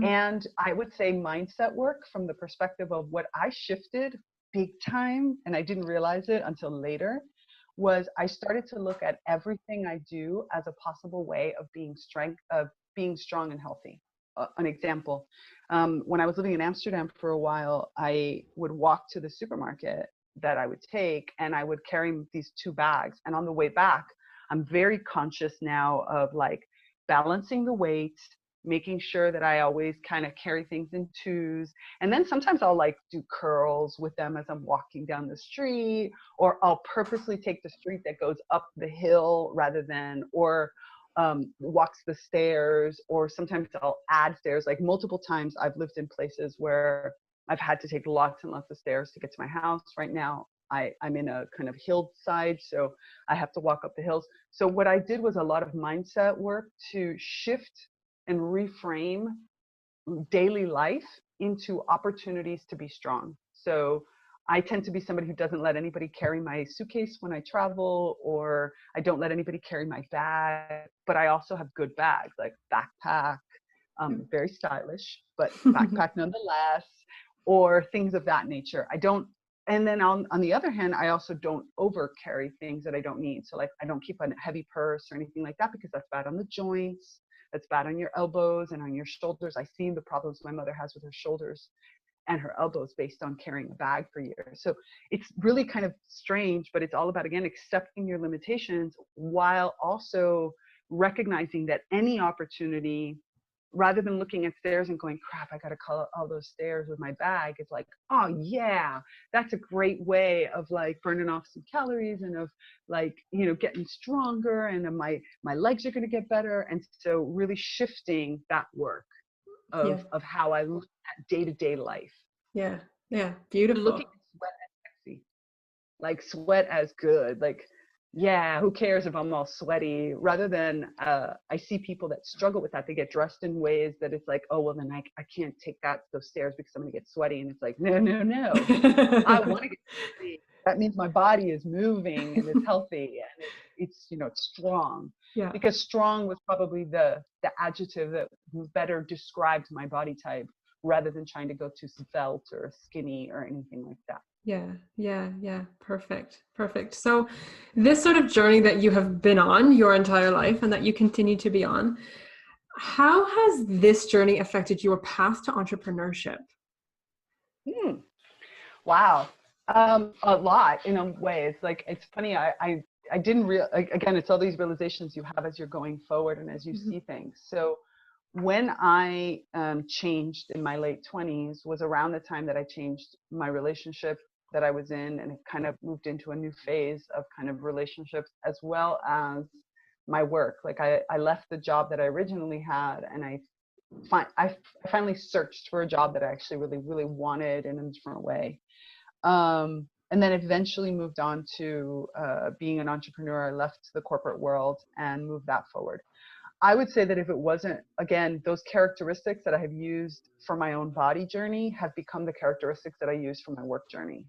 And I would say mindset work, from the perspective of what I shifted big time, and I didn't realize it until later, was I started to look at everything I do as a possible way of being strong and healthy. An example, when I was living in Amsterdam for a while, I would walk to the supermarket that I would take, and I would carry these 2 bags. And on the way back, I'm very conscious now of like balancing the weight, making sure that I always kind of carry things in 2s. And then sometimes I'll like do curls with them as I'm walking down the street, or I'll purposely take the street that goes up the hill rather than, or walks the stairs, or sometimes I'll add stairs. Like multiple times I've lived in places where I've had to take lots and lots of stairs to get to my house. Right now, I'm in a kind of hillside, so I have to walk up the hills. So what I did was a lot of mindset work to shift and reframe daily life into opportunities to be strong. So I tend to be somebody who doesn't let anybody carry my suitcase when I travel, or I don't let anybody carry my bag, but I also have good bags, like backpack, very stylish, but backpack nonetheless, or things of that nature. I don't, and then on the other hand, I also don't over carry things that I don't need. So like I don't keep a heavy purse or anything like that, because that's bad on the joints, that's bad on your elbows and on your shoulders. I've seen the problems my mother has with her shoulders and her elbows based on carrying a bag for years. So it's really kind of strange, but it's all about, again, accepting your limitations while also recognizing that any opportunity, rather than looking at stairs and going, crap, I got to call all those stairs with my bag, it's like, oh yeah, that's a great way of like burning off some calories and of like, you know, getting stronger, and my legs are going to get better. And so really shifting that work of how I look at day-to-day life. Yeah. Beautiful. Looking at sweat as sexy, like sweat as good, like, yeah, who cares if I'm all sweaty, rather than I see people that struggle with that. They get dressed in ways that it's like, oh, well, then I can't take those stairs because I'm going to get sweaty. And it's like, no. I want to get sweaty. That means my body is moving and it's healthy and it's you know, it's strong. Yeah. Because strong was probably the adjective that better described my body type, rather than trying to go to svelte or skinny or anything like that. Yeah. Perfect. So this sort of journey that you have been on your entire life and that you continue to be on, how has this journey affected your path to entrepreneurship? Wow. A lot in ways. Like, it's funny. I didn't again, it's all these realizations you have as you're going forward and as you see things. So when I changed in my late 20s was around the time that I changed my relationship that I was in, and it kind of moved into a new phase of kind of relationships as well as my work. Like I left the job that I originally had, and I finally searched for a job that I actually really wanted in a different way. And then eventually moved on to being an entrepreneur. I left the corporate world and moved that forward. I would say that if it wasn't, again, those characteristics that I have used for my own body journey have become the characteristics that I use for my work journey.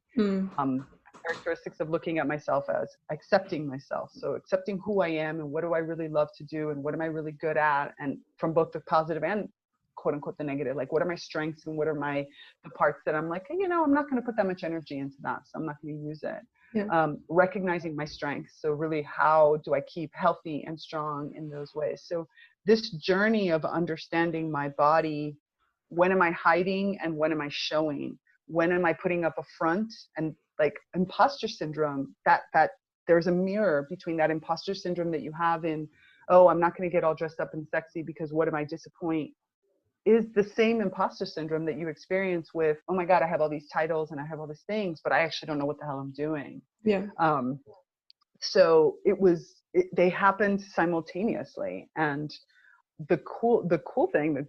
Characteristics of looking at myself as accepting myself. So accepting who I am and what do I really love to do and what am I really good at, and from both the positive and quote unquote the negative, like what are my strengths and what are the parts that I'm like, hey, you know, I'm not going to put that much energy into that, so I'm not going to use it. Recognizing my strengths. So really, how do I keep healthy and strong in those ways? So this journey of understanding my body, when am I hiding and when am I showing? When am I putting up a front? And like imposter syndrome, that there's a mirror between that imposter syndrome that you have in, oh, I'm not going to get all dressed up and sexy because what am I disappoint? Is the same imposter syndrome that you experience with, oh my God, I have all these titles and I have all these things, but I actually don't know what the hell I'm doing. So they happened simultaneously. And the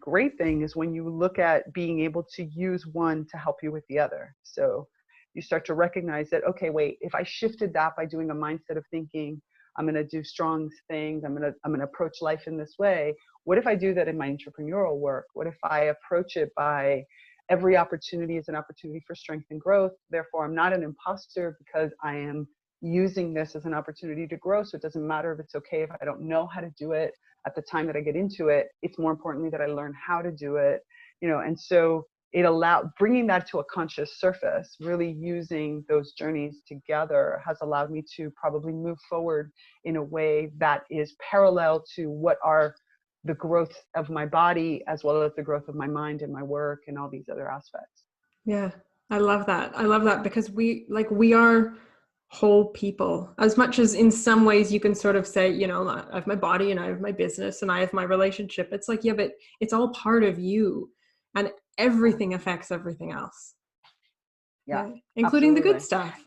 great thing is when you look at being able to use one to help you with the other. So you start to recognize that, okay, wait, if I shifted that by doing a mindset of thinking, I'm going to do strong things, I'm going to approach life in this way. What if I do that in my entrepreneurial work? What if I approach it by every opportunity is an opportunity for strength and growth? Therefore, I'm not an imposter because I am using this as an opportunity to grow. So it doesn't matter if it's okay if I don't know how to do it at the time that I get into it. It's more importantly that I learn how to do it, you know. And so it allowed, bringing that to a conscious surface, really using those journeys together has allowed me to probably move forward in a way that is parallel to what are the growth of my body, as well as the growth of my mind and my work and all these other aspects. Yeah, I love that. I love that, because we are whole people. As much as in some ways you can sort of say, you know, I have my body and I have my business and I have my relationship. It's like, yeah, but it's all part of you, and everything affects everything else. Yeah, including the good absolutely. stuff.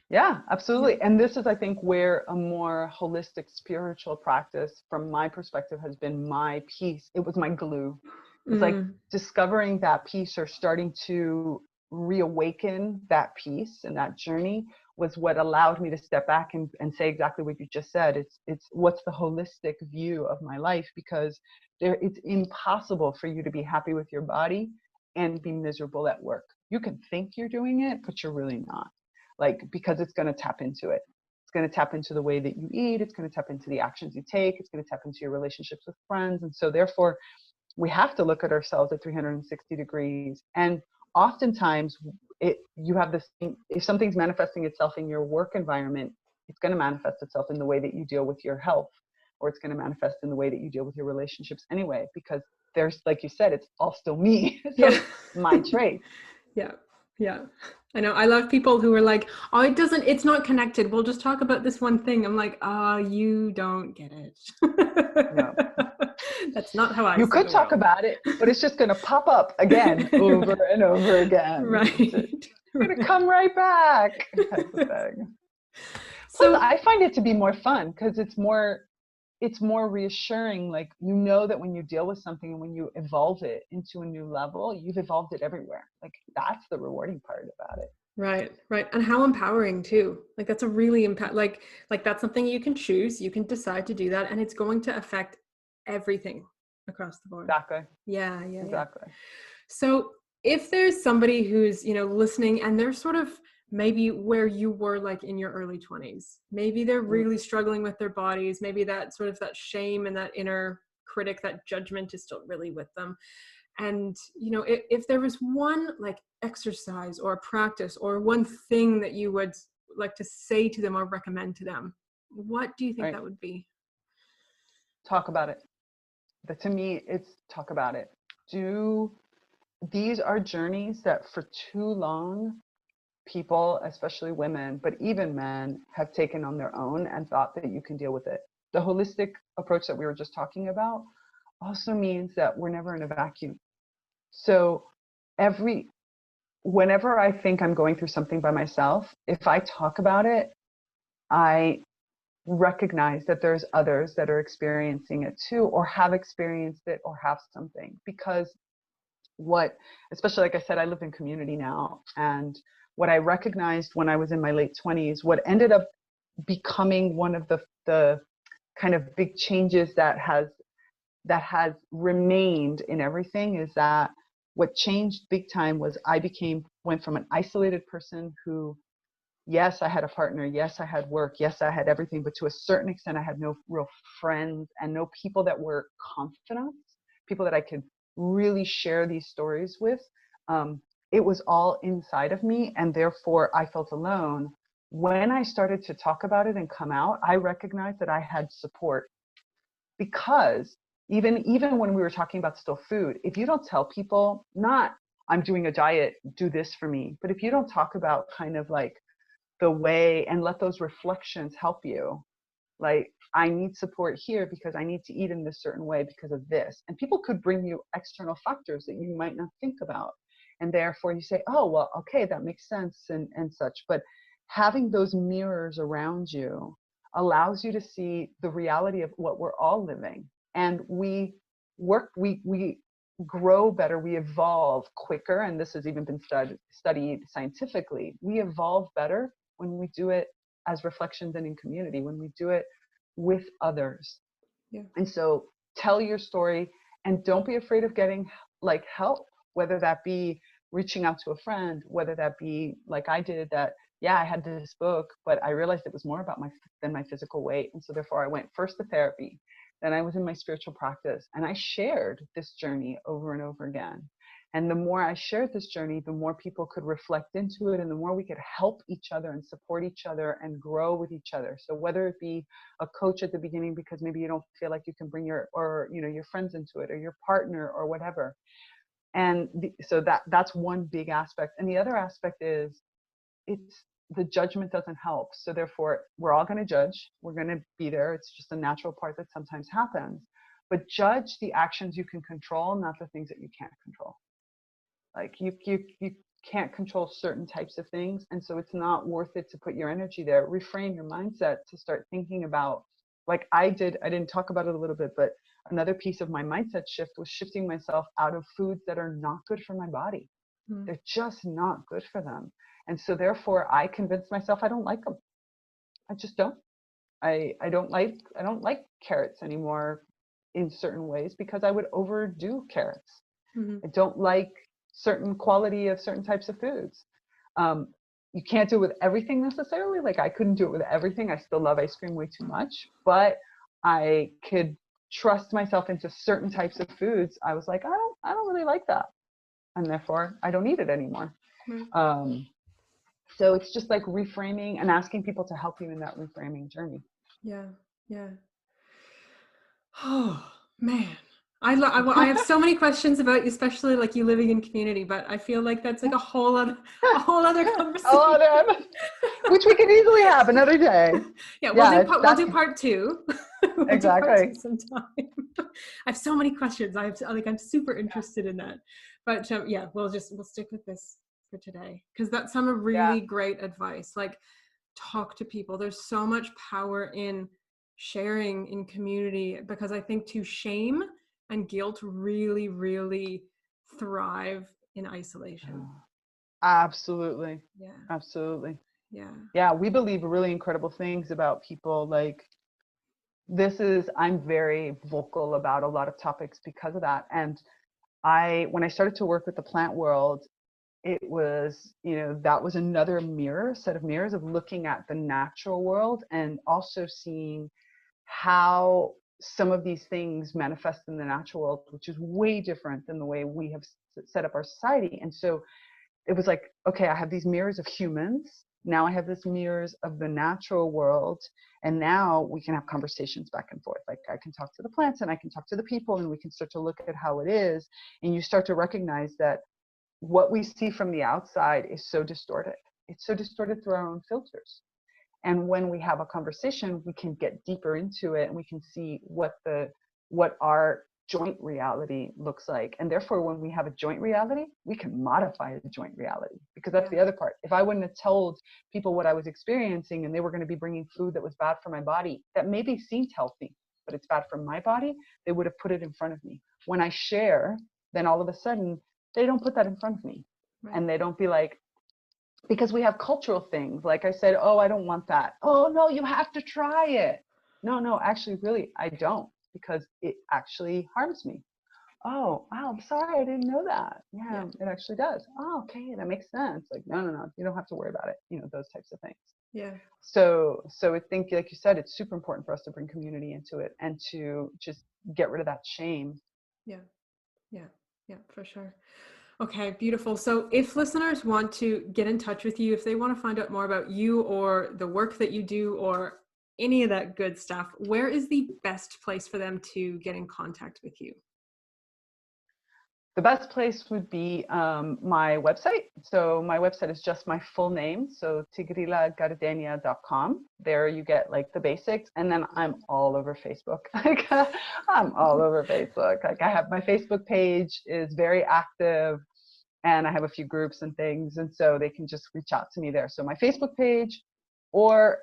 Yeah, absolutely. And this is, I think, where a more holistic spiritual practice, from my perspective, has been my piece. It was my glue. It's like discovering that piece, or starting to reawaken that piece and that journey, was what allowed me to step back and say exactly what you just said. It's what's the holistic view of my life, because it's impossible for you to be happy with your body and be miserable at work. You can think you're doing it, but you're really not. Like, because it's going to tap into it. It's going to tap into the way that you eat. It's going to tap into the actions you take. It's going to tap into your relationships with friends. And so therefore, we have to look at ourselves at 360 degrees. And oftentimes you have this thing, if something's manifesting itself in your work environment, it's going to manifest itself in the way that you deal with your health, or it's going to manifest in the way that you deal with your relationships anyway, because there's, like you said, it's all still me. So it's my trait. Yeah. I know. I love people who are like, oh, it's not connected. We'll just talk about this one thing. I'm like, you don't get it. No. That's not how I You see could the talk world. about it, but it's just going to pop up again over and over again. Right. It's going to come right back, type of thing. So Plus, I find it to be more fun, because it's more reassuring. Like, you know that when you deal with something and when you evolve it into a new level, you've evolved it everywhere. Like, that's the rewarding part about it. Right. And how empowering too. Like, that's a really like that's something you can choose. You can decide to do that, and it's going to affect everything across the board. Exactly. Yeah. Exactly. So if there's somebody who's, listening, and they're sort of maybe where you were, like in your early 20s, maybe they're really struggling with their bodies, maybe that sort of that shame and that inner critic, that judgment is still really with them. And, if there was one like exercise or practice or one thing that you would like to say to them or recommend to them, what do you think that would be? Talk about it. But to me, it's talk about it. These are journeys that for too long, people, especially women, but even men, have taken on their own and thought that you can deal with it. The holistic approach that we were just talking about also means that we're never in a vacuum. So whenever I think I'm going through something by myself, if I talk about it, I recognize that there's others that are experiencing it too, or have experienced it, or have something. Because especially, like I said, I live in community now, and what I recognized when I was in my late 20s, what ended up becoming one of the kind of big changes that has remained in everything, is that what changed big time was went from an isolated person who, yes, I had a partner, yes, I had work, yes, I had everything, but to a certain extent, I had no real friends and no people that were confidants, people that I could really share these stories with. It was all inside of me, and therefore I felt alone. When I started to talk about it and come out, I recognized that I had support, because even when we were talking about still food, if you don't tell people, not I'm doing a diet, do this for me, but if you don't talk about kind of like the way and let those reflections help you, like, I need support here because I need to eat in this certain way because of this. And people could bring you external factors that you might not think about. And therefore you say, oh, well, okay, that makes sense and such. But having those mirrors around you allows you to see the reality of what we're all living. And we grow better, we evolve quicker. And this has even been studied scientifically. We evolve better when we do it as reflections and in community, when we do it with others. Yeah. And so tell your story, and don't be afraid of getting like help, whether that be reaching out to a friend, whether that be like I did, that, yeah, I had this book, but I realized it was more about than my physical weight. And so therefore I went first to therapy, then I was in my spiritual practice, and I shared this journey over and over again. And the more I shared this journey, the more people could reflect into it, and the more we could help each other and support each other and grow with each other. So whether it be a coach at the beginning because maybe you don't feel like you can bring your friends into it, or your partner, or whatever. And so that's one big aspect. And the other aspect is the judgment doesn't help. So therefore, we're all going to judge. We're going to be there. It's just a natural part that sometimes happens. But judge the actions you can control, not the things that you can't control. Like you can't control certain types of things. And so it's not worth it to put your energy there. Reframe your mindset to start thinking about, like I didn't talk about it a little bit, but another piece of my mindset shift was shifting myself out of foods that are not good for my body. They're just not good for them. And so therefore I convinced myself I don't like them. I just don't. I don't like carrots anymore in certain ways because I would overdo carrots. I don't like certain quality of certain types of foods. You can't do it with everything necessarily. Like I couldn't do it with everything. I still love ice cream way too much, but I could trust myself into certain types of foods. I was like, I don't really like that. And therefore I don't eat it anymore. So it's just like reframing and asking people to help you in that reframing journey. Yeah. Oh man, I have so many questions about you, especially like you living in community. But I feel like that's like a whole other conversation, which we could easily have another day. We'll do part two. Exactly. Sometime. I have so many questions. I'm super interested in that. But we'll stick with this for today because that's some really great advice. Like, talk to people. There's so much power in sharing in community, because I think too shame and guilt really, really thrive in isolation. Absolutely. Yeah. Absolutely. Yeah. Yeah. We believe really incredible things about people. Like I'm very vocal about a lot of topics because of that. And when I started to work with the plant world, it was, that was another set of mirrors of looking at the natural world and also seeing how some of these things manifest in the natural world, which is way different than the way we have set up our society. And so it was like, okay, I have these mirrors of humans. Now I have this mirrors of the natural world. And now we can have conversations back and forth. Like I can talk to the plants and I can talk to the people, and we can start to look at how it is. And you start to recognize that what we see from the outside is so distorted. It's so distorted through our own filters. And when we have a conversation, we can get deeper into it and we can see what our joint reality looks like. And therefore, when we have a joint reality, we can modify the joint reality, because that's the other part. If I wouldn't have told people what I was experiencing and they were going to be bringing food that was bad for my body, that maybe seemed healthy, but it's bad for my body, they would have put it in front of me. When I share, then all of a sudden, they don't put that in front of me. Right. And they don't be like, because we have cultural things. Like I said, oh, I don't want that. Oh, no, you have to try it. No, actually, really, I don't, because it actually harms me. Oh, wow, I'm sorry, I didn't know that. Yeah, it actually does. Oh, okay, that makes sense. Like, no, you don't have to worry about it. Those types of things. Yeah. So I think, like you said, it's super important for us to bring community into it and to just get rid of that shame. Yeah, for sure. Okay, beautiful. So if listeners want to get in touch with you, if they want to find out more about you or the work that you do or any of that good stuff, where is the best place for them to get in contact with you? The best place would be my website. So my website is just my full name. So tigrillagardenia.com. There you get like the basics. And then I'm all over Facebook. I'm all over Facebook. Like I have my Facebook page is very active, and I have a few groups and things. And so they can just reach out to me there. So my Facebook page or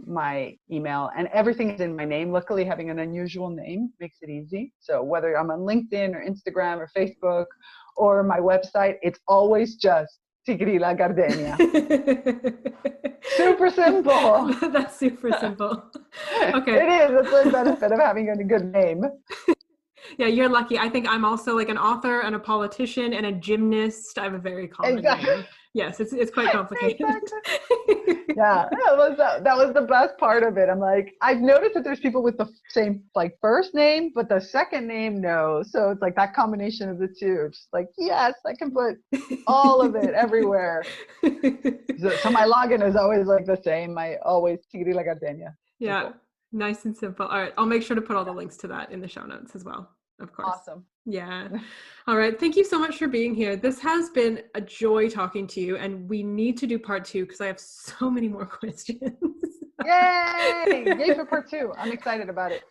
my email, and everything is in my name. Luckily, having an unusual name makes it easy. So whether I'm on LinkedIn or Instagram or Facebook or my website, it's always just Tigrilla Gardenia. Super simple. That's super simple. Okay. It is. That's the benefit of having a good name. Yeah, you're lucky. I think I'm also like an author and a politician and a gymnast. I have a very common name. Yes, it's quite complicated. Exactly. Yeah, that was the best part of it. I'm like, I've noticed that there's people with the same like first name, but the second name, no. So it's like that combination of the two. Just like, yes, I can put all of it everywhere. So my login is always like the same. I always Tigrilla Gardenia. Yeah, Simple. nice and simple. All right, I'll make sure to put all the links to that in the show notes as well, of course. Awesome. Yeah. All right. Thank you so much for being here. This has been a joy talking to you, and we need to do part 2 because I have so many more questions. Yay! Yay for part 2. I'm excited about it.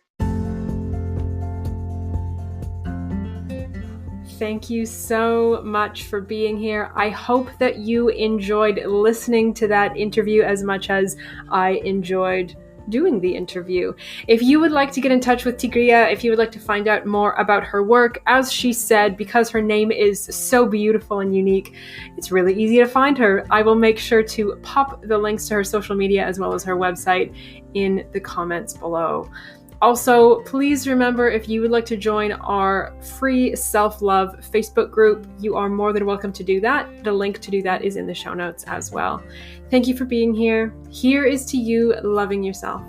Thank you so much for being here. I hope that you enjoyed listening to that interview as much as I enjoyed doing the interview. If you would like to get in touch with Tigrilla, if you would like to find out more about her work, as she said, because her name is so beautiful and unique, it's really easy to find her. I will make sure to pop the links to her social media as well as her website in the comments below. Also, please remember, if you would like to join our free self-love Facebook group, you are more than welcome to do that. The link to do that is in the show notes as well. Thank you for being here. Here is to you loving yourself.